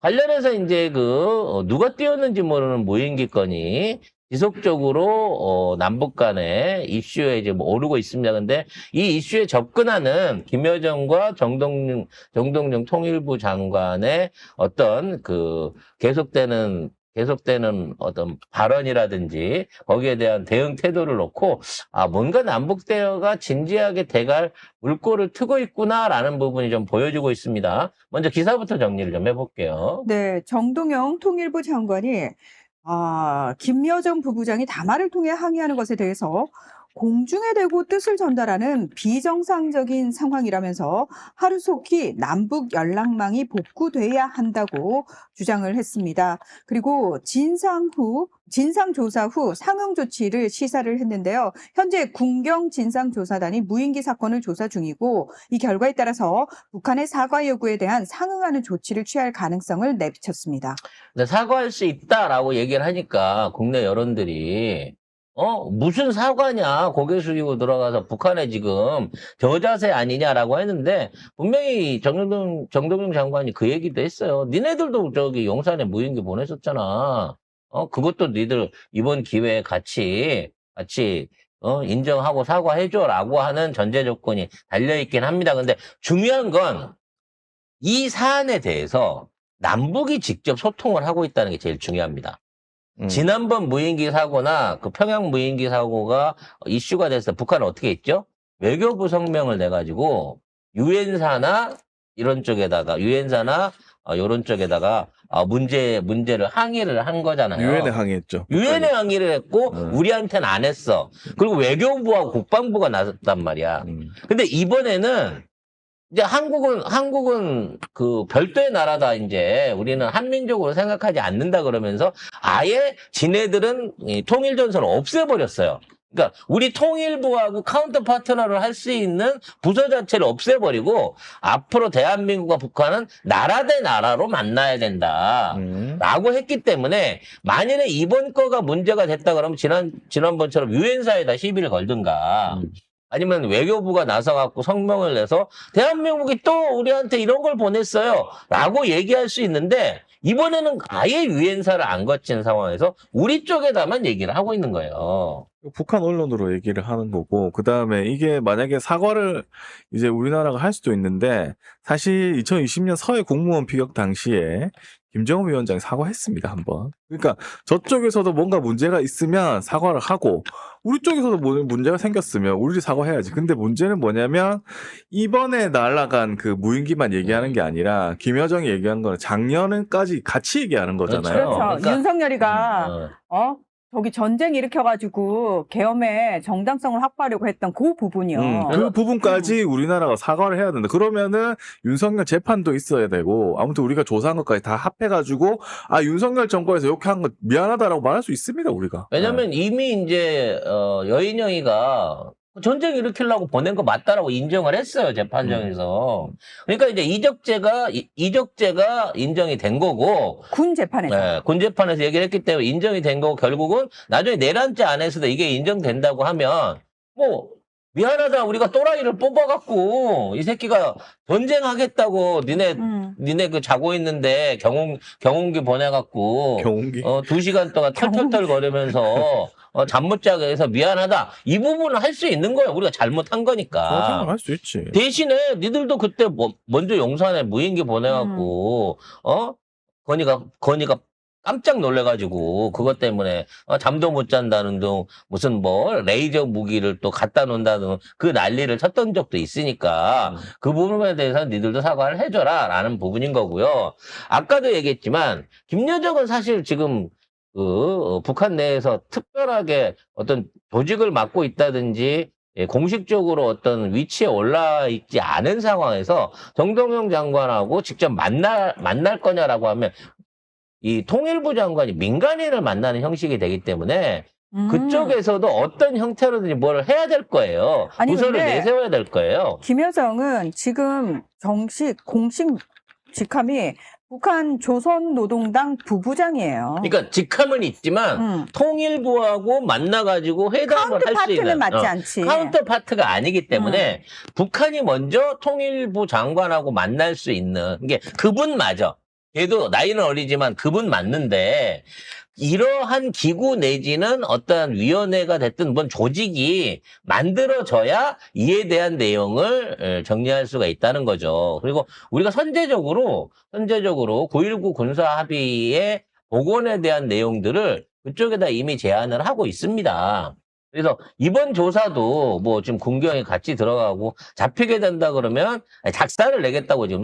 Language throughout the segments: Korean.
관련해서 이제 누가 띄웠는지 모르는 무인기 건이 지속적으로 남북 간의 이슈에 이제 뭐 오르고 있습니다. 근데 이 이슈에 접근하는 김여정과 정동영 통일부 장관의 어떤 계속되는 어떤 발언이라든지 거기에 대한 대응 태도를 놓고 뭔가 남북 대화가 진지하게 돼갈 물꼬를 트고 있구나라는 부분이 좀 보여주고 있습니다. 먼저 기사부터 정리를 좀 해볼게요. 네, 정동영 통일부 장관이 김여정 부부장이 담화를 통해 항의하는 것에 대해서 공중에 대고 뜻을 전달하는 비정상적인 상황이라면서 하루속히 남북 연락망이 복구돼야 한다고 주장을 했습니다. 그리고 진상조사 후 상응 조치를 시사를 했는데요. 현재 군경 진상조사단이 무인기 사건을 조사 중이고 이 결과에 따라서 북한의 사과 요구에 대한 상응하는 조치를 취할 가능성을 내비쳤습니다. 근데 사과할 수 있다라고 얘기를 하니까 국내 여론들이 무슨 사과냐, 고개 숙이고 들어가서 북한에 지금 저자세 아니냐라고 했는데, 분명히 정동영 장관이 그 얘기도 했어요. 니네들도 저기 용산에 무인기 보냈었잖아. 그것도 니들 이번 기회에 같이, 인정하고 사과해줘라고 하는 전제 조건이 달려있긴 합니다. 근데 중요한 건 이 사안에 대해서 남북이 직접 소통을 하고 있다는 게 제일 중요합니다. 지난번 무인기 사고나 평양 무인기 사고가 이슈가 돼서 북한은 어떻게 했죠? 외교부 성명을 내가지고 유엔사나 이런 쪽에다가 문제를 항의를 한 거잖아요. 유엔에 항의했죠. 유엔에 항의를 했고 우리한테는 안 했어. 그리고 외교부하고 국방부가 나섰단 말이야. 근데 이번에는 이제 한국은 별도의 나라다, 이제. 우리는 한민족으로 생각하지 않는다 그러면서 아예 지네들은 이 통일전선을 없애버렸어요. 그러니까 우리 통일부하고 카운터 파트너를 할 수 있는 부서 자체를 없애버리고 앞으로 대한민국과 북한은 나라 대 나라로 만나야 된다. 라고 했기 때문에 만일에 이번 거가 문제가 됐다 그러면 지난번처럼 유엔사에다 시비를 걸든가 아니면 외교부가 나서갖고 성명을 내서 대한민국이 또 우리한테 이런 걸 보냈어요 라고 얘기할 수 있는데 이번에는 아예 유엔사를 안 거친 상황에서 우리 쪽에다만 얘기를 하고 있는 거예요. 북한 언론으로 얘기를 하는 거고, 그 다음에 이게 만약에 사과를 이제 우리나라가 할 수도 있는데, 사실 2020년 서해 공무원 피격 당시에 김정은 위원장이 사과했습니다, 한번. 그러니까 저쪽에서도 뭔가 문제가 있으면 사과를 하고, 우리 쪽에서도 문제가 생겼으면 우리 사과해야지. 근데 문제는 뭐냐면, 이번에 날아간 그 무인기만 얘기하는 게 아니라, 김여정이 얘기한 거는 작년까지 같이 얘기하는 거잖아요. 그렇죠. 그러니까, 윤석열이가 저기 전쟁 일으켜가지고 계엄의 정당성을 확보하려고 했던 그 부분이요. 그 부분까지 우리나라가 사과를 해야 된다. 그러면은 윤석열 재판도 있어야 되고, 아무튼 우리가 조사한 것까지 다 합해가지고, 윤석열 정권에서 이렇게 한 거 미안하다라고 말할 수 있습니다, 우리가. 왜냐면 이미 이제 여인영이가 전쟁 일으키려고 보낸 거 맞다라고 인정을 했어요, 재판정에서. 그러니까 이제 이적죄가 인정이 된 거고. 군 재판에서. 네, 군 재판에서 얘기를 했기 때문에 인정이 된 거고, 결국은 나중에 내란죄 안에서도 이게 인정된다고 하면, 미안하다, 우리가 또라이를 뽑아갖고, 이 새끼가 전쟁하겠다고, 니네 자고 있는데, 경운기 보내갖고, 경운기? 2시간 동안 털털털 거리면서, 잠 못 자게 해서 미안하다. 이 부분은 할 수 있는 거야. 우리가 잘못한 거니까. 할 수 있지. 대신에 니들도 그때 먼저 용산에 무인기 보내갖고, 건이가 깜짝 놀래가지고, 그것 때문에, 잠도 못 잔다는 등, 무슨 레이저 무기를 또 갖다 놓는다는 그 난리를 쳤던 적도 있으니까, 그 부분에 대해서는 니들도 사과를 해줘라, 라는 부분인 거고요. 아까도 얘기했지만, 김여정은 사실 지금, 북한 내에서 특별하게 어떤 조직을 맡고 있다든지, 공식적으로 어떤 위치에 올라 있지 않은 상황에서 정동영 장관하고 직접 만날 거냐라고 하면, 이 통일부 장관이 민간인을 만나는 형식이 되기 때문에 그쪽에서도 어떤 형태로든지 뭘 해야 될 거예요. 부서를 내세워야 될 거예요. 김여정은 지금 공식 직함이 북한 조선노동당 부부장이에요. 그러니까 직함은 있지만 통일부하고 만나가지고 회담을 할 수 있는 카운터파트는 맞지 않지. 카운터파트가 아니기 때문에 북한이 먼저 통일부 장관하고 만날 수 있는 게 그분마저 걔도 나이는 어리지만 급은 맞는데 이러한 기구 내지는 어떤 위원회가 됐든 뭔 조직이 만들어져야 이에 대한 내용을 정리할 수가 있다는 거죠. 그리고 우리가 선제적으로 9.19 군사 합의의 복원에 대한 내용들을 그쪽에다 이미 제안을 하고 있습니다. 그래서 이번 조사도 뭐 지금 군경이 같이 들어가고 잡히게 된다 그러면 작사를 내겠다고 지금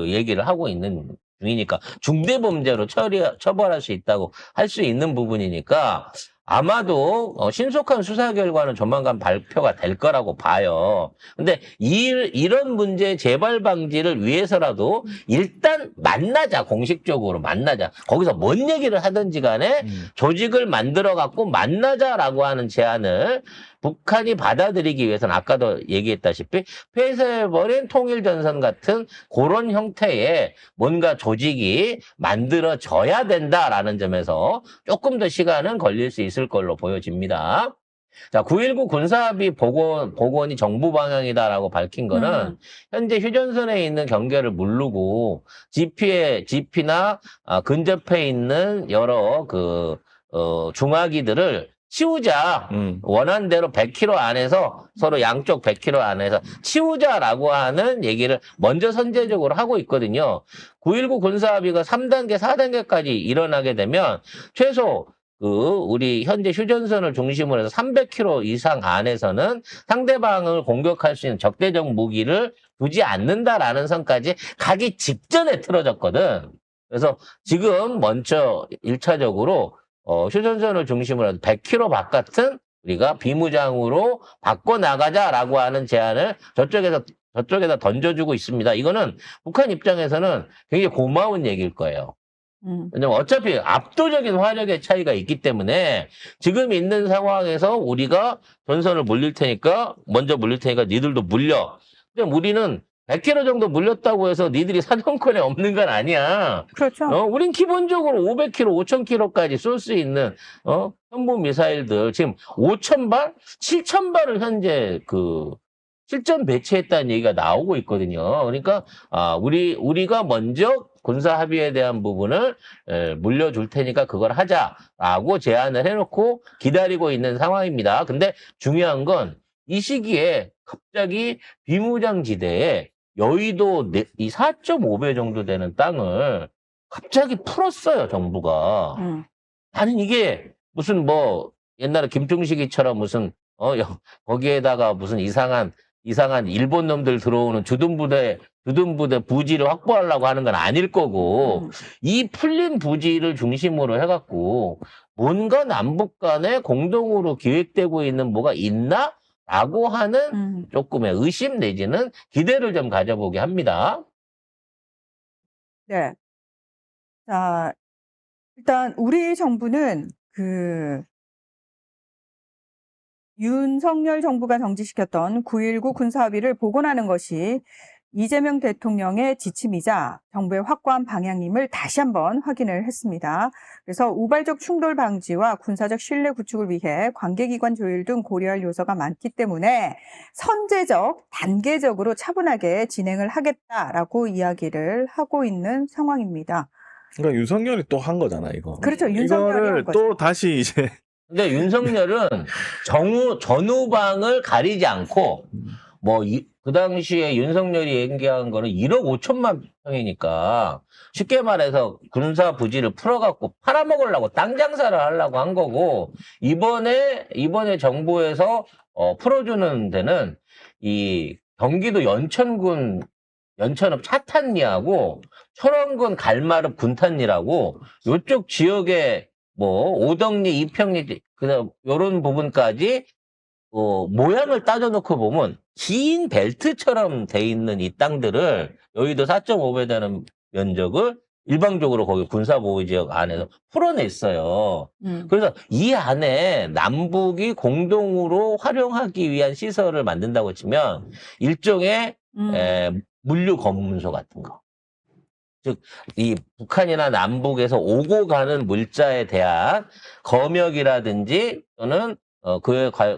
얘기를 하고 있는 중이니까 중대범죄로 처벌할 수 있다고 할 수 있는 부분이니까 아마도 신속한 수사 결과는 조만간 발표가 될 거라고 봐요. 근데 이런 문제 재발 방지를 위해서라도 일단 만나자, 공식적으로 만나자. 거기서 뭔 얘기를 하든지 간에 조직을 만들어 갖고 만나자라고 하는 제안을 북한이 받아들이기 위해서는 아까도 얘기했다시피 폐쇄해버린 통일전선 같은 그런 형태의 뭔가 조직이 만들어져야 된다라는 점에서 조금 더 시간은 걸릴 수 있을 걸로 보여집니다. 자, 9.19 군사합의 복원이 정부 방향이다라고 밝힌 거는 현재 휴전선에 있는 경계를 무르고 GP나 근접해 있는 여러 중화기들을 치우자. 원하는 대로 100km 안에서 서로 양쪽 100km 안에서 치우자라고 하는 얘기를 먼저 선제적으로 하고 있거든요. 9.19 군사합의가 3단계, 4단계까지 일어나게 되면 최소 우리 현재 휴전선을 중심으로 해서 300km 이상 안에서는 상대방을 공격할 수 있는 적대적 무기를 두지 않는다라는 선까지 가기 직전에 틀어졌거든. 그래서 지금 먼저 1차적으로 휴전선을 중심으로 해서 100km 바깥은 우리가 비무장으로 바꿔나가자라고 하는 제안을 저쪽에다 던져주고 있습니다. 이거는 북한 입장에서는 굉장히 고마운 얘기일 거예요. 왜냐면 어차피 압도적인 화력의 차이가 있기 때문에 지금 있는 상황에서 우리가 전선을 먼저 물릴 테니까 니들도 물려. 근데 우리는 100km 정도 물렸다고 해서 니들이 사정권에 없는 건 아니야. 그렇죠. 우린 기본적으로 500km, 5000km까지 쏠 수 있는, 현무 미사일들, 지금 5000발? 7000발을 현재 실전 배치했다는 얘기가 나오고 있거든요. 그러니까, 우리가 먼저 군사 합의에 대한 부분을 물려줄 테니까 그걸 하자라고 제안을 해놓고 기다리고 있는 상황입니다. 근데 중요한 건 이 시기에 갑자기 비무장지대에 여의도 이 4.5배 정도 되는 땅을 갑자기 풀었어요, 정부가. 나는 이게 무슨 옛날에 김충식이처럼 무슨, 거기에다가 무슨 이상한 일본 놈들 들어오는 주둔부대 부지를 확보하려고 하는 건 아닐 거고, 이 풀린 부지를 중심으로 해갖고, 뭔가 남북 간에 공동으로 기획되고 있는 뭐가 있나? 라고 하는 조금의 의심 내지는 기대를 좀 가져보게 합니다. 네. 자, 일단 우리 정부는 윤석열 정부가 정지시켰던 9.19 군사합의를 복원하는 것이 이재명 대통령의 지침이자 정부의 확고한 방향임을 다시 한번 확인을 했습니다. 그래서 우발적 충돌 방지와 군사적 신뢰 구축을 위해 관계기관 조율 등 고려할 요소가 많기 때문에 선제적, 단계적으로 차분하게 진행을 하겠다라고 이야기를 하고 있는 상황입니다. 그러니까 윤석열이 또 한 거잖아, 이거. 그렇죠. 윤석열이 이거를 한 거죠. 또 다시 이제 근데 윤석열은 전후방을 가리지 않고 그 당시에 윤석열이 얘기한 거는 1억 5천만 평이니까 쉽게 말해서 군사 부지를 풀어갖고 팔아먹으려고 땅 장사를 하려고 한 거고 이번에 정부에서 풀어주는 데는 이 경기도 연천읍 차탄리하고 철원군 갈마읍 군탄리라고 요쪽 지역에 오덕리, 이평리 그다음 요런 부분까지 모양을 따져놓고 보면 긴 벨트처럼 돼 있는 이 땅들을 여의도 4.5배 되는 면적을 일방적으로 거기 군사보호지역 안에서 풀어냈어요. 그래서 이 안에 남북이 공동으로 활용하기 위한 시설을 만든다고 치면 일종의 물류 검문소 같은 거. 즉, 이 북한이나 남북에서 오고 가는 물자에 대한 검역이라든지 또는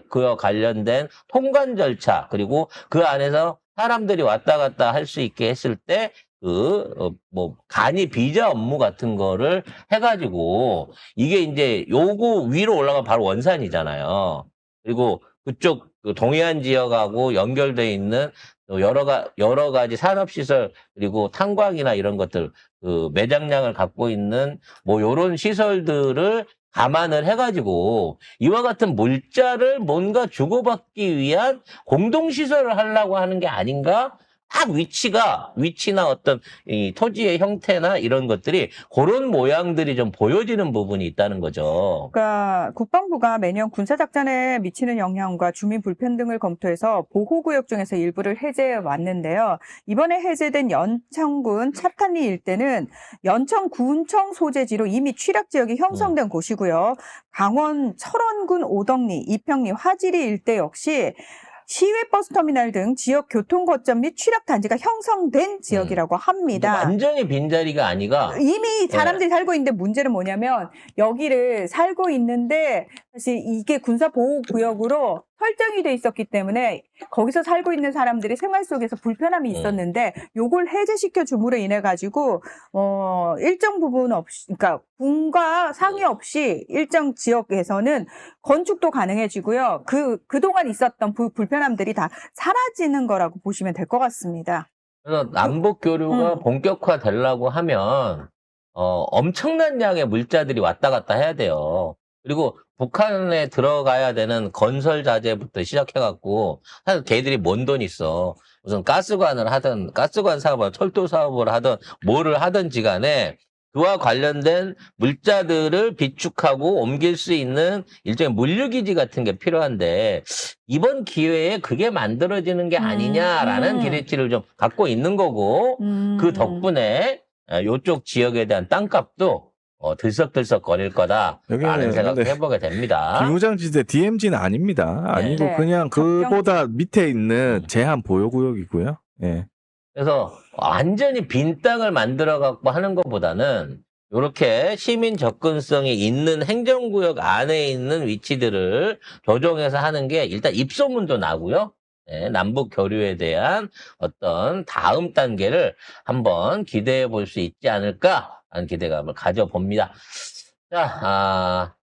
그와 관련된 통관 절차 그리고 그 안에서 사람들이 왔다 갔다 할 수 있게 했을 때 뭐 간이 비자 업무 같은 거를 해가지고 이게 이제 요구 위로 올라가면 바로 원산이잖아요. 그리고 그쪽 그 동해안 지역하고 연결돼 있는 또 여러 가지 산업시설 그리고 탄광이나 이런 것들 그 매장량을 갖고 있는 뭐 요런 시설들을 감안을 해가지고 이와 같은 물자를 뭔가 주고받기 위한 공동시설을 하려고 하는 게 아닌가? 딱 위치나 어떤 이 토지의 형태나 이런 것들이 그런 모양들이 좀 보여지는 부분이 있다는 거죠. 그러니까 국방부가 매년 군사작전에 미치는 영향과 주민 불편등을 검토해서 보호구역 중에서 일부를 해제해 왔는데요. 이번에 해제된 연천군 차탄리 일대는 연천군청 소재지로 이미 취락지역이 형성된 곳이고요. 강원 철원군 오덕리, 이평리, 화지리 일대 역시 시외버스터미널 등 지역 교통거점 및 취락단지가 형성된 지역이라고 합니다. 완전히 빈자리가 아니가 이미 사람들이 살고 있는데 문제는 뭐냐면 여기를 살고 있는데 사실 이게 군사보호구역으로 설정이 돼 있었기 때문에 거기서 살고 있는 사람들이 생활 속에서 불편함이 있었는데 요걸 해제시켜 줌으로 인해 가지고 일정 부분 없이 그러니까 군과 상의 없이 일정 지역에서는 건축도 가능해지고요. 그동안 있었던 불편함들이 다 사라지는 거라고 보시면 될 것 같습니다. 그래서 남북 교류가 본격화되려고 하면 엄청난 양의 물자들이 왔다 갔다 해야 돼요. 그리고 북한에 들어가야 되는 건설 자재부터 시작해갖고 사실 걔들이 뭔 돈 있어. 무슨 가스관을 하든 가스관 사업을 철도 사업을 하든 뭐를 하든지 간에 그와 관련된 물자들을 비축하고 옮길 수 있는 일종의 물류기지 같은 게 필요한데 이번 기회에 그게 만들어지는 게 아니냐라는 기대치를 좀 갖고 있는 거고 그 덕분에 이쪽 지역에 대한 땅값도 들썩들썩 거릴 거다라는 여기는 생각을 근데 해보게 됩니다. 비무장지대 DMZ는 아닙니다. 아니고 네. 그냥 그보다 밑에 있는 제한 보호구역이고요. 예. 그래서 완전히 빈 땅을 만들어 갖고 하는 것보다는 이렇게 시민 접근성이 있는 행정구역 안에 있는 위치들을 조정해서 하는 게 일단 입소문도 나고요. 네, 남북 교류에 대한 어떤 다음 단계를 한번 기대해 볼 수 있지 않을까 하는 기대감을 가져봅니다. 자,